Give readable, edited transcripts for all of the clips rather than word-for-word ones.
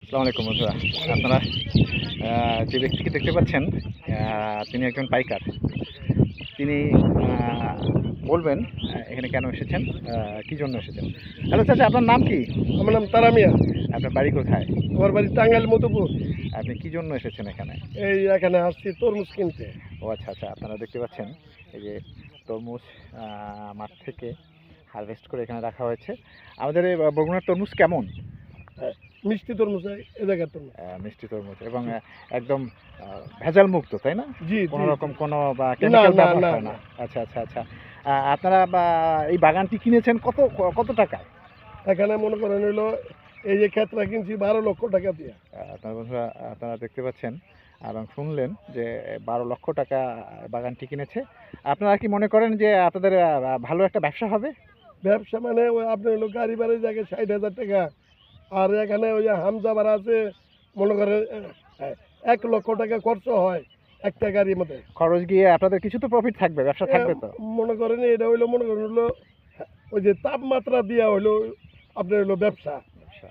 আসসালামু আলাইকুম বন্ধুরা। আপনারা যে ব্যক্তিকে দেখতে পাচ্ছেন তিনি একজন পাইকার। তিনি বলবেন এখানে কেন এসেছেন, কী জন্য এসেছেন। হ্যালো চাচা, আপনার নাম কি? আমার নাম তারা মিয়া। আপনার বাড়ি কোথায়? আমার বাড়ি টাঙ্গাইল মধুপুর। আপনি কী জন্য এসেছেন এখানে? এই এখানে আসছি তরমুজ কিনতে। ও আচ্ছা আচ্ছা, আপনারা দেখতে পাচ্ছেন এই যে তরমুজ মাঠ থেকে হারভেস্ট করে এখানে রাখা হয়েছে। আমাদের এই বরগুনার তরমুজ কেমন? মিষ্টি তরমুজ এই জায়গার তরমুজ। মিষ্টি তরমুজ এবং একদম ভেজাল মুক্ত, তাই না? জি কোনো জি রকম কোনো বা না কেমিক্যাল না ব্যবহার না হয় না। না। আচ্ছা আচ্ছা আচ্ছা। আপনারা এই বাগানটি কিনেছেন কত টাকায়? এখানে মনে করেন হইলো এই যে ক্ষেতটা কিনছি 12 লক্ষ টাকা দিয়ে। আপনার বন্ধুরা, আপনারা দেখতে পাচ্ছেন এবং শুনলেন যে 12 লক্ষ টাকা বাগানটি কিনেছে। আপনারা কি মনে করেন যে আপনাদের ভালো একটা ব্যবসা হবে? ব্যবসা মানে ওই আপনার হলো গাড়ি ভাড়ার জায়গায় 60,000 টাকা। আর এখানে ওই যে হামজা ভাড়া আছে মনে করেন 1 লক্ষ টাকা খরচ হয় একটা গাড়ির মধ্যে। খরচ গিয়ে আপনাদের কিছু তো প্রফিট থাকবে, ব্যবসা থাকবে তো? মনে করেন এটা হইলো মনে করেন হইলো ওই যে তাপমাত্রা দিয়া হইলো আপনার হইলো ব্যবসা। ব্যবসা।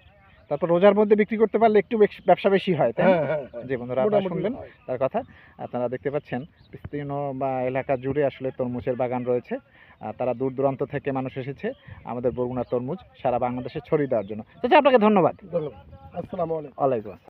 তারপর রোজার মধ্যে বিক্রি করতে পারলে একটু ব্যবসা বেশি হয়, তাই না? হ্যাঁ হ্যাঁ হ্যাঁ, জি বন্ধুরা, আপনারা মোটামুটি শুনলেন হয়। তার কথা। আপনারা দেখতে পাচ্ছেন বিস্তীর্ণ বা এলাকা জুড়ে আসলে তরমুজের বাগান রয়েছে। তারা দূর দূরান্ত থেকে মানুষ এসেছে আমাদের বরগুনার তরমুজ সারা বাংলাদেশে ছড়িয়ে দেওয়ার জন্য। চাচা, আপনাকে ধন্যবাদ। ধন্যবাদ। আসসালামু আলাইকুম। ওয়ালাইকুম আসসালাম।